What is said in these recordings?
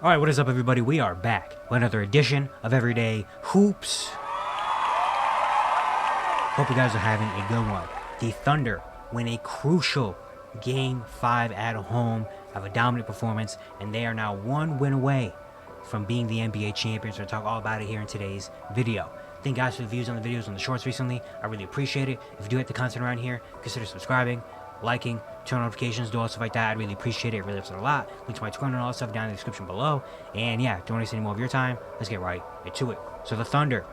Alright, what is up everybody? We are back with another edition of Everyday Hoops. Hope you guys are having a good one. The Thunder win a crucial Game 5 at home, have a dominant performance, and they are now one win away from being the NBA champions. We're going to talk all about it here in today's video. Thank you guys for the views on the videos on the shorts recently. I really appreciate it. If you do hit the content around here, consider subscribing, liking, turn on notifications, do all stuff like that. I'd really appreciate it. It really helps out a lot. Link to my Twitter and all that stuff down in the description below. And yeah, don't waste any more of your time. Let's get right into it. So the Thunder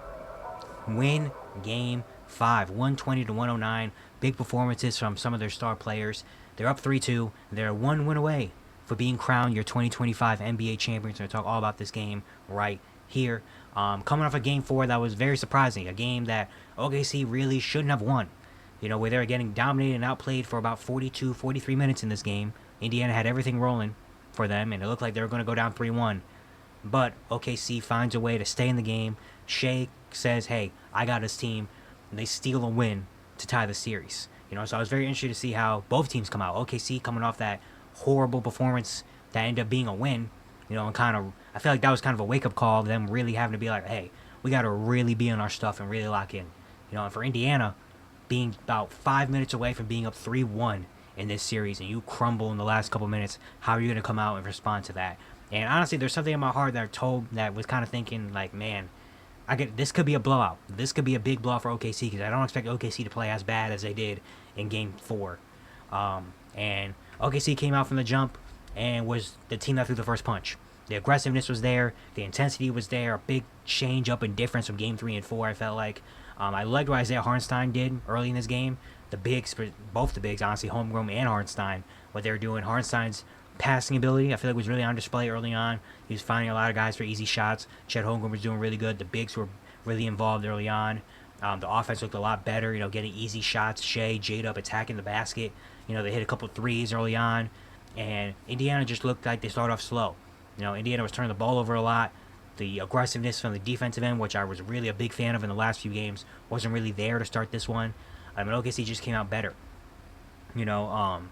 win Game 5, 120 to 109. Big performances from some of their star players. They're up 3-2. They're one win away for being crowned your 2025 NBA champions. We're going to talk all about this game right here. Coming off a Game 4 that was very surprising. A game that OKC really shouldn't have won. You know, where they were getting dominated and outplayed for about 42, 43 minutes in this game. Indiana had everything rolling for them, and it looked like they were going to go down 3-1. But OKC finds a way to stay in the game. Shea says, hey, I got this team. And they steal a win to tie the series. You know, so I was very interested to see how both teams come out. OKC coming off that horrible performance that ended up being a win. You know, and kind of, I feel like that was kind of a wake-up call. Them really having to be like, hey, we got to really be on our stuff and really lock in. You know, and for Indiana, being about 5 minutes away from being up 3-1 in this series, and you crumble in the last couple minutes, how are you going to come out and respond to that? And honestly, there's something in my heart that was kind of thinking, like, man, this could be a blowout. This could be a big blowout for OKC, because I don't expect OKC to play as bad as they did in Game 4. And OKC came out from the jump and was the team that threw the first punch. The aggressiveness was there. The intensity was there. A big change up in difference from Game 3 and 4, I felt like. I liked what Isaiah Hartenstein did early in this game. The bigs, both the bigs, honestly, Holmgren and Hartenstein, what they were doing. Hartenstein's passing ability, I feel like, was really on display early on. He was finding a lot of guys for easy shots. Chet Holmgren was doing really good. The bigs were really involved early on. The offense looked a lot better, you know, getting easy shots. Shea, J-Dub attacking the basket. You know, they hit a couple threes early on. And Indiana just looked like they started off slow. You know, Indiana was turning the ball over a lot. The aggressiveness from the defensive end, which I was really a big fan of in the last few games, wasn't really there to start this one. I mean, OKC just came out better. You know,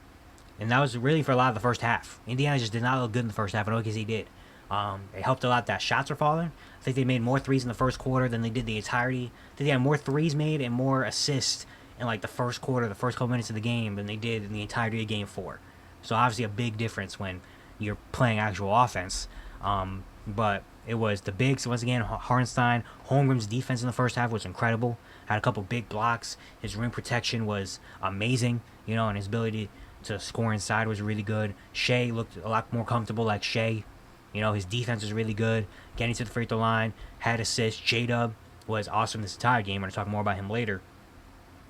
and that was really for a lot of the first half. Indiana just did not look good in the first half, and OKC did. It helped a lot that shots were falling. I think they made more threes in the first quarter than they did the entirety. I think they had more threes made and more assists in, like, the first quarter, the first couple minutes of the game, than they did in the entirety of Game 4. So, obviously, a big difference when you're playing actual offense. But it was the bigs, once again, Hartenstein. Holmgren's defense in the first half was incredible. Had a couple big blocks. His rim protection was amazing, you know, and his ability to score inside was really good. Shea looked a lot more comfortable like Shea. You know, his defense was really good. Getting to the free throw line, had assists. J-Dub was awesome this entire game. We're going to talk more about him later.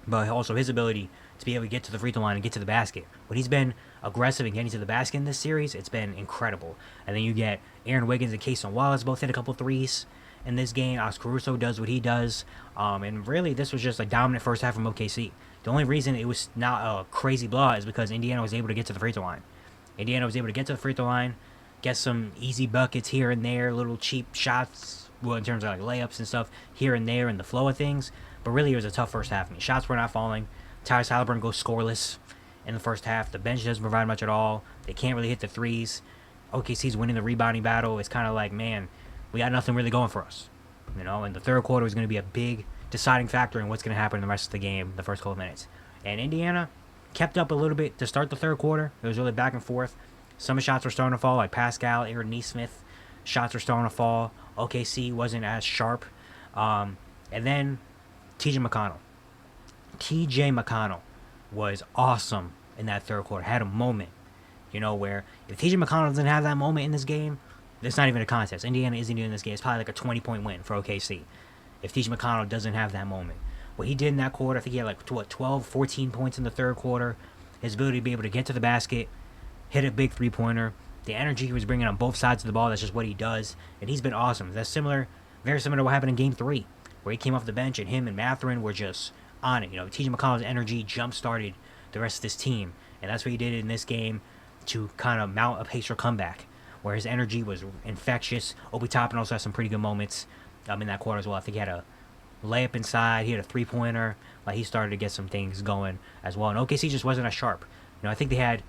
But also his ability to be able to get to the free throw line and get to the basket. When he's been aggressive and getting to the basket in this series, it's been incredible. And then you get Aaron Wiggins and Cason Wallace both hit a couple threes in this game. Oscar Caruso does what he does. And really, this was just a dominant first half from OKC. The only reason it was not a crazy blowout is because Indiana was able to get to the free throw line. Indiana was able to get to the free throw line, get some easy buckets here and there, little cheap shots, well, in terms of like layups and stuff here and there in the flow of things. But really, it was a tough first half. I mean, shots were not falling. Tyrese Halliburton goes scoreless in the first half. The bench doesn't provide much at all. They can't really hit the threes. OKC's winning the rebounding battle. It's kind of like, man, we got nothing really going for us. You know, and the third quarter is going to be a big deciding factor in what's going to happen in the rest of the game, the first couple of minutes. And Indiana kept up a little bit to start the third quarter. It was really back and forth. Some shots were starting to fall, like Pascal, Aaron Nesmith. Shots were starting to fall. OKC wasn't as sharp. And then TJ McConnell was awesome in that third quarter. Had a moment, you know, where if TJ McConnell doesn't have that moment in this game, it's not even a contest. Indiana isn't doing this game. It's probably like a 20-point win for OKC if TJ McConnell doesn't have that moment. What he did in that quarter, I think he had like 12, 14 points in the third quarter. His ability to be able to get to the basket, hit a big three-pointer, the energy he was bringing on both sides of the ball, that's just what he does. And he's been awesome. That's very similar to what happened in Game 3, where he came off the bench and him and Mathurin were just on it. You know, TJ McConnell's energy jump-started the rest of this team. And that's what he did in this game to kind of mount a pace for comeback, where his energy was infectious. Obi Toppin also had some pretty good moments in that quarter as well. I think he had a layup inside. He had a three-pointer. Like, he started to get some things going as well. And OKC just wasn't as sharp. You know, I think they had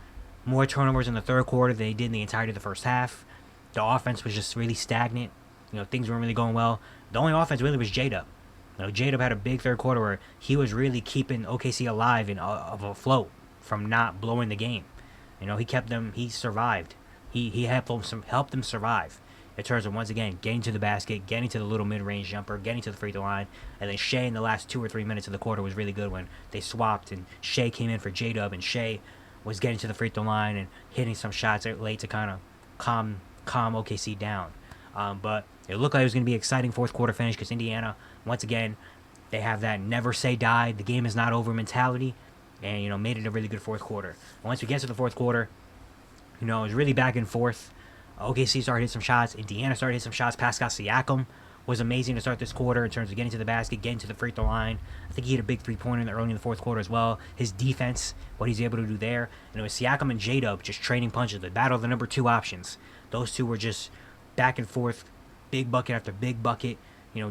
more turnovers in the third quarter than they did in the entirety of the first half. The offense was just really stagnant. Things weren't really going well. The only offense really was J-Dub. J-Dub had a big third quarter where he was really keeping OKC alive and afloat from not blowing the game. He kept them. He survived. He helped them survive in terms of, once again, getting to the basket, getting to the little mid-range jumper, getting to the free throw line, and then Shea in the last 2 or 3 minutes of the quarter was really good when they swapped and Shea came in for J-Dub, and Shea was getting to the free throw line and hitting some shots late to kind of calm OKC down. But it looked like it was going to be an exciting fourth quarter finish because Indiana, once again, they have that never say die, the game is not over mentality, and made it a really good fourth quarter. Once we get to the fourth quarter, it was really back and forth. OKC started hitting some shots. Indiana started hitting some shots. Pascal Siakam was amazing to start this quarter in terms of getting to the basket, getting to the free throw line. I think he hit a big three-pointer early in the fourth quarter as well. His defense, what he's able to do there. And it was Siakam and J-Dub just trading punches. The battle of the number 2 options. Those two were just back and forth, big bucket after big bucket,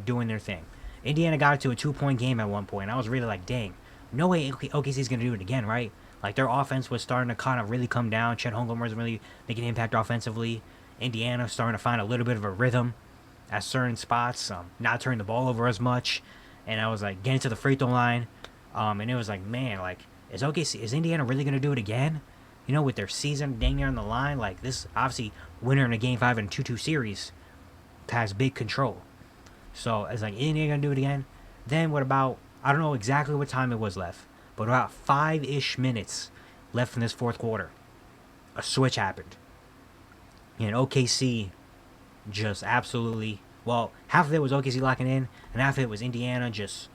doing their thing. Indiana got it to a 2-point game at one point. I was really like, dang, no way OKC is going to do it again, right? Like, their offense was starting to kind of really come down. Chet Holmgren wasn't really making an impact offensively. Indiana starting to find a little bit of a rhythm at certain spots, not turning the ball over as much. And I was like, getting to the free throw line. And it was like, man, like, is Indiana really going to do it again? With their season dang near on the line? Like, this, obviously, winner in a Game 5 and 2-2 series has big control. So, it's like, Indiana going to do it again? Then what about, I don't know exactly what time it was left, but about 5-ish minutes left in this fourth quarter, a switch happened. And OKC just absolutely, well, half of it was OKC locking in, and half of it was Indiana just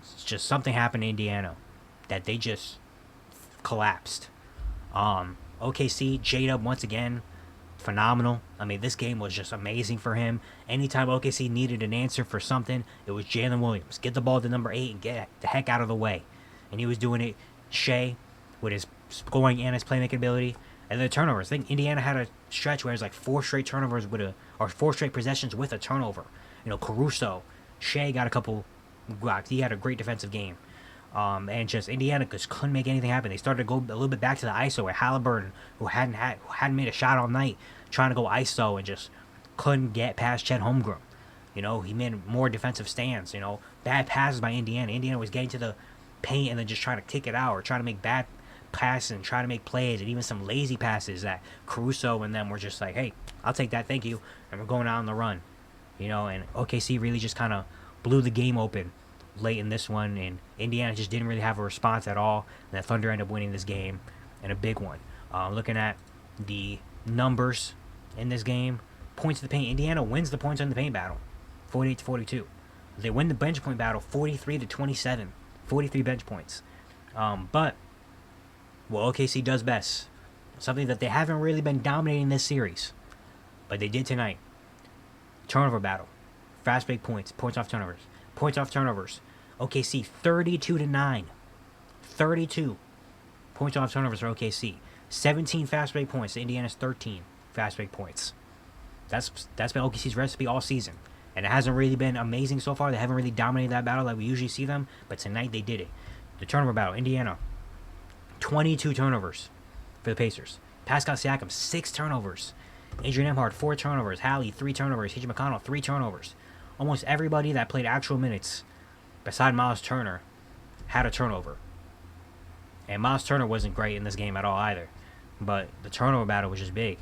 something happened in Indiana that they just collapsed. OKC, J-Dub once again, phenomenal. I mean, this game was just amazing for him. Anytime OKC needed an answer for something, it was Jalen Williams. Get the ball to number 8 and get the heck out of the way. And he was doing it. Shea, with his scoring and his playmaking ability. And the turnovers. I think Indiana had a stretch where it was like 4 straight turnovers or 4 straight possessions with a turnover. Caruso, Shea got a couple blocks. He had a great defensive game. And just Indiana just couldn't make anything happen. They started to go a little bit back to the ISO where Halliburton, who hadn't made a shot all night, trying to go ISO and just couldn't get past Chet Holmgren. He made more defensive stands. Bad passes by Indiana. Indiana was getting to the paint and then just trying to kick it out or trying to make bad passes and try to make plays, and even some lazy passes that Caruso and them were just like, hey, I'll take that, thank you, and we're going out on the run. And OKC really just kind of blew the game open late in this one, and Indiana just didn't really have a response at all, and the Thunder ended up winning this game, and a big one. Looking at the numbers in this game, points to the paint, Indiana wins the points in the paint battle, 48-42. They win the bench point battle, 43-27, 43 bench points. But OKC does best, something that they haven't really been dominating this series, but they did tonight. Turnover battle, fast break points off turnovers. OKC 32-9, 32 points off turnovers for OKC. 17 fast break points to Indiana's 13 fast break points. That's been OKC's recipe all season, and it hasn't really been amazing so far. They haven't really dominated that battle like we usually see them, but tonight they did it. The turnover battle, Indiana, 22 turnovers for the Pacers. Pascal Siakam, 6 turnovers. Adrian Emhart, 4 turnovers. Hallie, 3 turnovers. T.J. McConnell, 3 turnovers. Almost everybody that played actual minutes, beside Miles Turner, had a turnover. And Miles Turner wasn't great in this game at all either. But the turnover battle was just big.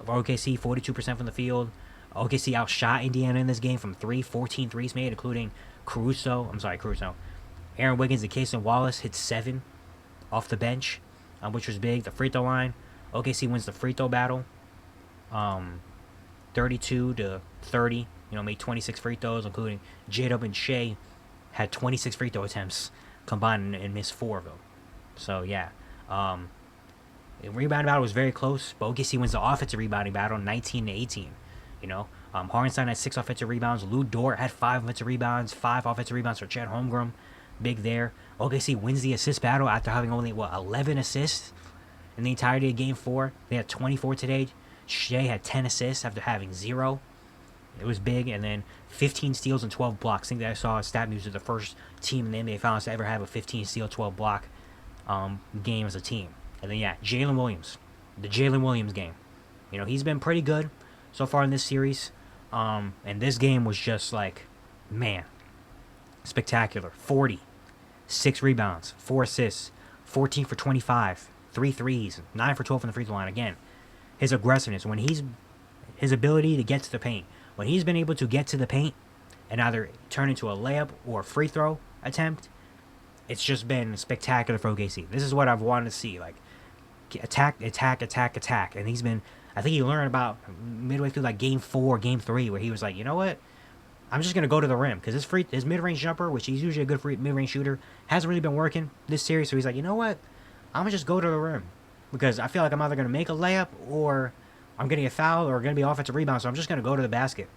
For OKC, 42% from the field. OKC outshot Indiana in this game from 3, 14 threes made, including Caruso. Aaron Wiggins and Cason Wallace hit 7 off the bench, which was big. The free throw line, OKC wins the free throw battle, 32-30. Made 26 free throws, including J-Dub and Shea had 26 free throw attempts combined and missed 4 of them. So yeah, the rebounding battle was very close, but OKC wins the offensive rebounding battle, 19-18. Hartenstein had 6 offensive rebounds. Lou Dort had 5 offensive rebounds, 5 offensive rebounds for Chet Holmgren. Big there. OKC wins the assist battle after having only 11 assists in the entirety of Game 4. They had 24 today. Shea had 10 assists after having 0. It was big, and then 15 steals and 12 blocks. I think that I saw Stat News as the first team in the NBA Finals to ever have a 15 steal, 12 block game as a team. And then Jalen Williams, the Jalen Williams game. He's been pretty good so far in this series. And this game was just like, man, spectacular. 40, 6 rebounds, 4 assists, 14 for 25, 3 threes, 9 for 12 from the free throw line. Again, his aggressiveness, his ability to get to the paint. When he's been able to get to the paint and either turn into a layup or a free throw attempt, it's just been spectacular for OKC. This is what I've wanted to see. Like, attack. And he's been, I think he learned about midway through like game 4, game 3, where he was like, you know what? I'm just going to go to the rim. Because his mid-range jumper, which he's usually a good mid-range shooter, hasn't really been working this series. So he's like, you know what? I'm going to just go to the rim. Because I feel like I'm either going to make a layup or I'm going to get fouled or going to be offensive rebound. So I'm just going to go to the basket.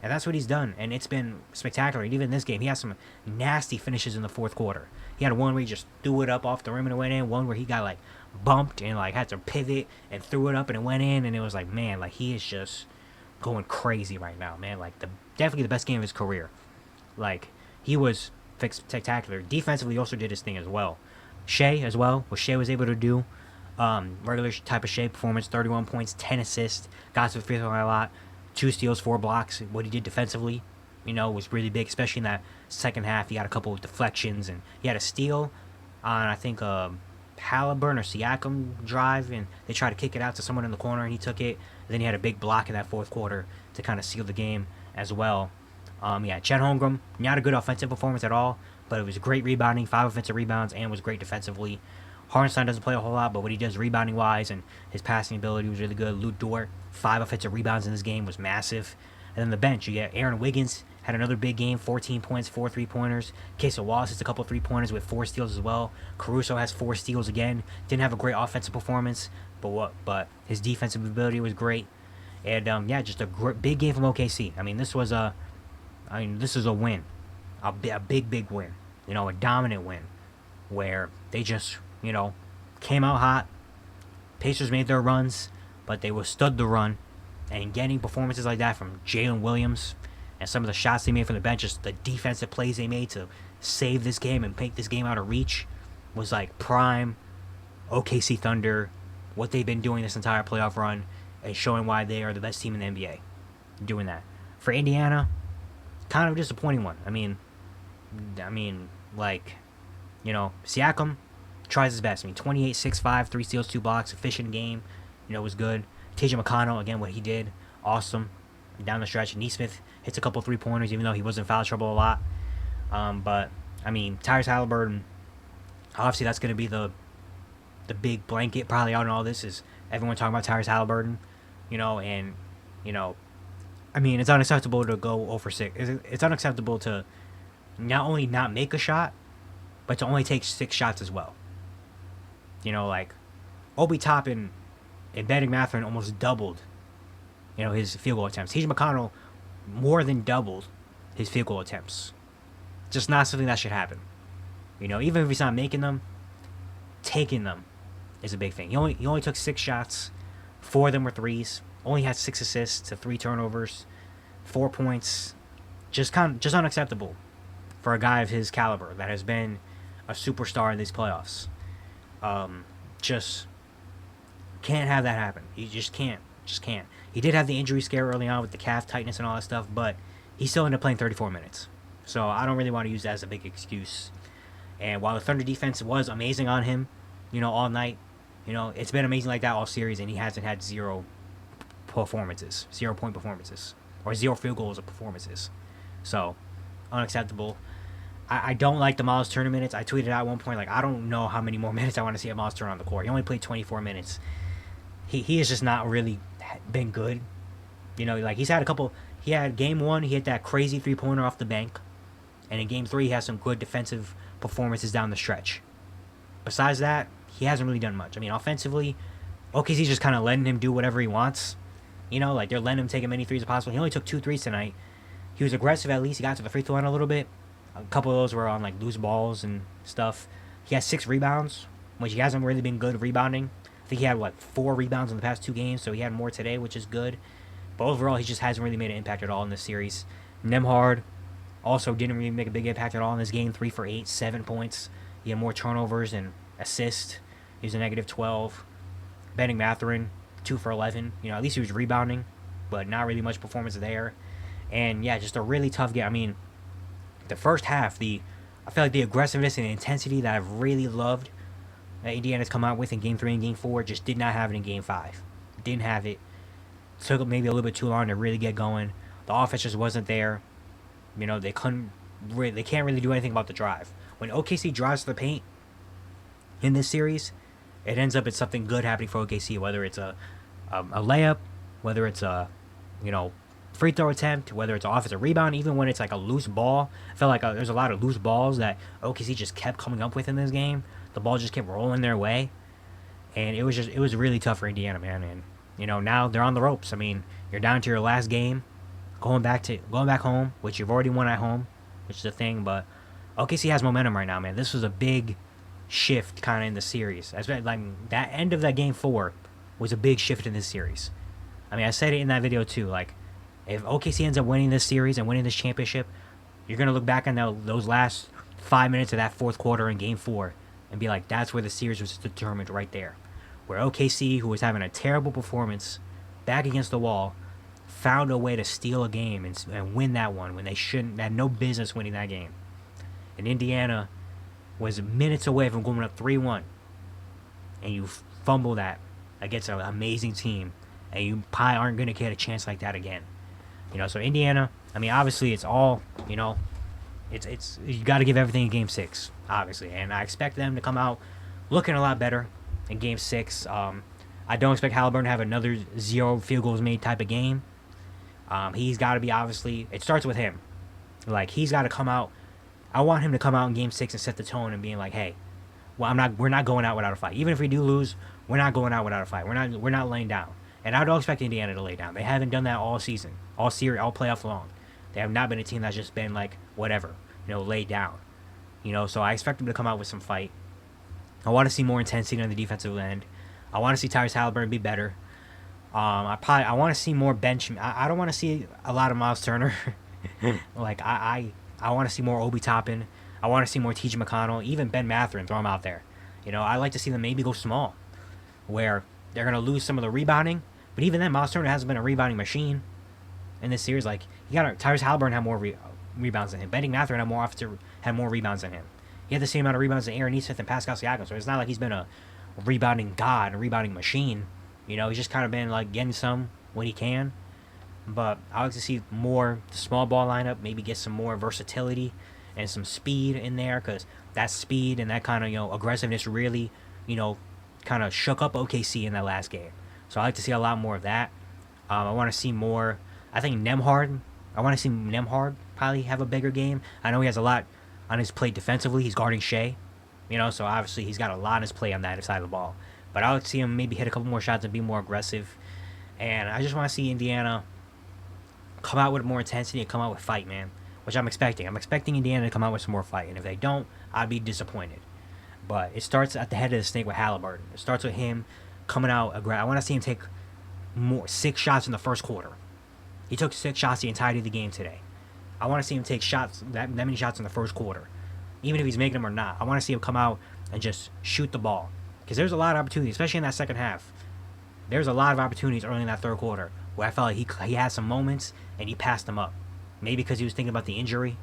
And that's what he's done. And it's been spectacular. And even in this game, he has some nasty finishes in the fourth quarter. He had one where he just threw it up off the rim and it went in. One where he got like bumped and like had to pivot and threw it up and it went in. And it was like, man, like he is just going crazy right now, man. Like definitely the best game of his career. Like he was spectacular. Defensively, he also did his thing as well. Shea as well. What Shea was able to do. Regular type of Shea performance. 31 points, 10 assists. Got to the free throw line a lot. 2 steals, 4 blocks. What he did defensively, was really big, especially in that second half. He had a couple of deflections, and he had a steal on, I think, Halliburton or Siakam drive, and they tried to kick it out to someone in the corner, and he took it. And then he had a big block in that fourth quarter to kind of seal the game as well. Chet Holmgren, not a good offensive performance at all, but it was great rebounding, 5 offensive rebounds, and was great defensively. Hartenstein doesn't play a whole lot, but what he does rebounding-wise and his passing ability was really good. Lou Dort, 5 offensive rebounds in this game, was massive. And then the bench, you get Aaron Wiggins, had another big game, 14 points, 4 3-pointers. Kesa Wallace has a couple 3-pointers with 4 steals as well. Caruso has 4 steals again. Didn't have a great offensive performance, but his defensive ability was great. And, just a big game from OKC. This is a win. A big win. A dominant win. Where they just, came out hot. Pacers made their runs, but they withstood the run. And getting performances like that from Jalen Williams and some of the shots they made from the bench, just the defensive plays they made to save this game and make this game out of reach, was like prime OKC Thunder, what they've been doing this entire playoff run, and showing why they are the best team in the NBA. Doing that. For Indiana, kind of a disappointing one. Siakam tries his best. 28, 6'5", 3 steals, 2 blocks, efficient game, was good. TJ McConnell, again, what he did, awesome. Down the stretch, Nesmith hits a couple 3-pointers, even though he was in foul trouble a lot. Tyrese Halliburton, obviously that's going to be the big blanket probably out in all this, is everyone talking about Tyrese Halliburton, it's unacceptable to go 0 for 6. It's unacceptable to not only not make a shot, but to only take 6 shots as well. Obi Toppin and Bennedict Mathurin almost doubled, his field goal attempts. TJ McConnell more than doubled his field goal attempts. Just not something that should happen. Even if he's not making them, taking them is a big thing. He only took 6 shots, 4 of them were threes. Only had 6 assists to 3 turnovers, 4 points. Just unacceptable for a guy of his caliber that has been a superstar in these playoffs. Just can't have that happen. You just can't. He did have the injury scare early on with the calf tightness and all that stuff, but he still ended up playing 34 minutes. So I don't really want to use that as a big excuse. And while the Thunder defense was amazing on him, all night, it's been amazing like that all series, and he hasn't had 0 point performances, or 0 field goals of performances. So, unacceptable. I don't like the Miles Turner minutes. I tweeted out at one point, I don't know how many more minutes I want to see at Miles Turner on the court. He only played 24 minutes. He has just not really been good. He's had a couple. He had game 1, he hit that crazy 3-pointer off the bank. And in game 3, he has some good defensive performances down the stretch. Besides that, he hasn't really done much. Offensively, OKC's just kind of letting him do whatever he wants. They're letting him take as many threes as possible. He only took 2 threes tonight. He was aggressive at least. He got to the free throw line a little bit. A couple of those were on loose balls and stuff. He has 6 rebounds, which he hasn't really been good rebounding. I think he had 4 rebounds in the past 2 games, so he had more today, which is good. But overall, he just hasn't really made an impact at all in this series. Nembhard also didn't really make a big impact at all in this game. 3 for 8, 7 points. He had more turnovers and assists. He was a -12. Bennedict Mathurin, 2 for 11. At least he was rebounding. but not really much performance there. And yeah, just a really tough game. I mean, the first half, I feel like the aggressiveness and the intensity that I've really loved that Indiana's come out with in Game 3 and Game 4 just did not have it in Game 5. Didn't have it. Took maybe a little bit too long to really get going. The offense just wasn't there. You know, they can't really do anything about the drive. When OKC drives to the paint in this series, it ends up in something good happening for OKC, whether it's a layup, whether it's a, free throw attempt, whether it's an offensive rebound, even when it's like a loose ball. I felt like there's a lot of loose balls that OKC just kept coming up with in this game. The ball just kept rolling their way, and it was really tough for Indiana, man. And now they're on the ropes. I mean, you're down to your last game, going back home, which you've already won at home, which is a thing. But OKC has momentum right now, man. This was a big shift kind of in the series. Like that end of that Game 4 was a big shift in this series. I mean, I said it in that video too. Like, if OKC ends up winning this series and winning this championship, you're gonna look back on those last 5 minutes of that fourth quarter in Game 4 and be like, that's where the series was determined right there. Where OKC, who was having a terrible performance, back against the wall, found a way to steal a game and win that one when they had no business winning that game. And Indiana was minutes away from going up 3-1. And you fumble that against an amazing team, and you probably aren't going to get a chance like that again. So Indiana, I mean, obviously it's all, it's you got to give everything in Game 6, obviously. And I expect them to come out looking a lot better in Game 6. I don't expect Halliburton to have another 0 field goals made type of game. He's got to be, obviously, it starts with him. Like, he's got to come out. I want him to come out in Game 6 and set the tone and being like, hey, well, we're not going out without a fight. Even if we do lose, we're not going out without a fight. We're not laying down. And I don't expect Indiana to lay down. They haven't done that all season, all series, all playoff long. They have not been a team that's just been like, whatever, laid down. So I expect them to come out with some fight. I want to see more intensity on the defensive end. I want to see Tyrese Halliburton be better. I want to see more bench. I don't want to see a lot of Miles Turner. Like, I want to see more Obi Toppin. I want to see more T.J. McConnell, even Ben Mathurin, throw him out there. I like to see them maybe go small, where they're going to lose some of the rebounding. But even then, Miles Turner hasn't been a rebounding machine in this series. Like, Tyrese Halliburton had more rebounds than him. Ben Mathurin had more rebounds than him. He had the same amount of rebounds as Aaron Nesmith and Pascal Siakam. So it's not like he's been a rebounding god, a rebounding machine. He's just kind of been like getting some when he can. But I like to see more small ball lineup, maybe get some more versatility and some speed in there, because that speed and that kind of aggressiveness really kind of shook up OKC in that last game. So I like to see a lot more of that. I want to see more. I think Nembhard. I want to see Nembhard probably have a bigger game. I know he has a lot on his plate defensively. He's guarding Shea, so obviously he's got a lot on his plate on that side of the ball. But I would see him maybe hit a couple more shots and be more aggressive. And I just want to see Indiana come out with more intensity and come out with fight, man, which I'm expecting. I'm expecting Indiana to come out with some more fight. And if they don't, I'd be disappointed. But it starts at the head of the snake with Halliburton. It starts with him coming out aggressive. I want to see him take 6 shots in the first quarter. He took 6 shots the entirety of the game today. I want to see him take shots, that many shots in the first quarter. Even if he's making them or not. I want to see him come out and just shoot the ball. Because there's a lot of opportunities, especially in that second half. There's a lot of opportunities early in that third quarter where I felt like he had some moments and he passed them up. Maybe because he was thinking about the injury,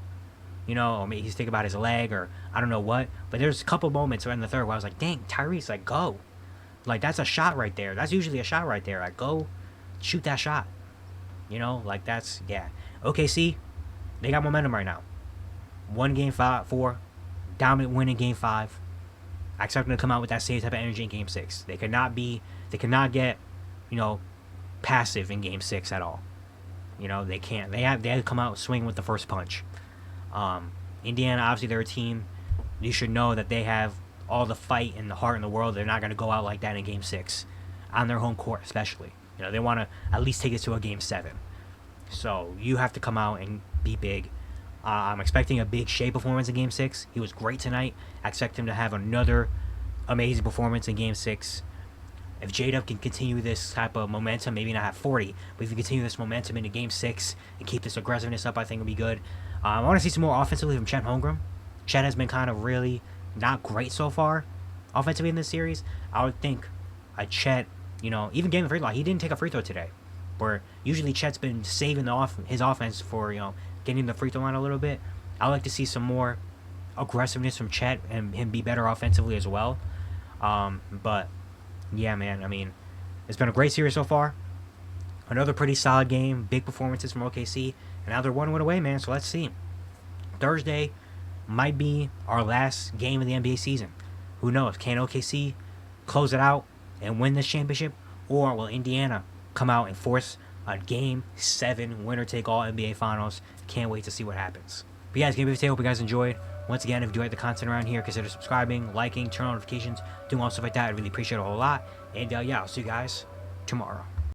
or maybe he's thinking about his leg, or I don't know what. But there's a couple moments in the third where I was like, dang, Tyrese, like, go. Like, that's a shot right there. That's usually a shot right there. Like, go shoot that shot. Like, that's, yeah. OKC, they got momentum right now. Won Game 4, dominant win in Game 5. I expect them to come out with that same type of energy in Game 6. They cannot get, passive in Game 6 at all. They can't. They have to come out swinging with the first punch. Indiana, obviously, they're a team. You should know that they have all the fight and the heart in the world. They're not going to go out like that in Game 6, on their home court especially. They want to at least take it to a Game 7. So you have to come out and be big. I'm expecting a big Shea performance in Game 6. He was great tonight. I expect him to have another amazing performance in Game 6. If J-Dub can continue this type of momentum, maybe not have 40, but if he continue this momentum into Game 6 and keep this aggressiveness up, I think it'll be good. I want to see some more offensively from Chet Holmgren. Chet has been kind of really not great so far offensively in this series. I would think Chet, even game of free throw, he didn't take a free throw today. where usually Chet's been saving his offense for, getting the free throw line a little bit. I like to see some more aggressiveness from Chet and him be better offensively as well. But yeah, man, I mean, it's been a great series so far. Another pretty solid game, big performances from OKC, and now they're 1 win away, man. So let's see. Thursday might be our last game of the NBA season. Who knows? Can OKC close it out and win this championship, or will Indiana come out and force a Game 7 winner-take-all NBA Finals? Can't wait to see what happens. But yeah, give me a take. Hope you guys enjoyed. Once again, if you enjoyed the content around here, consider subscribing, liking, turn on notifications, doing all stuff like that. I really appreciate it a whole lot. And yeah, I'll see you guys tomorrow.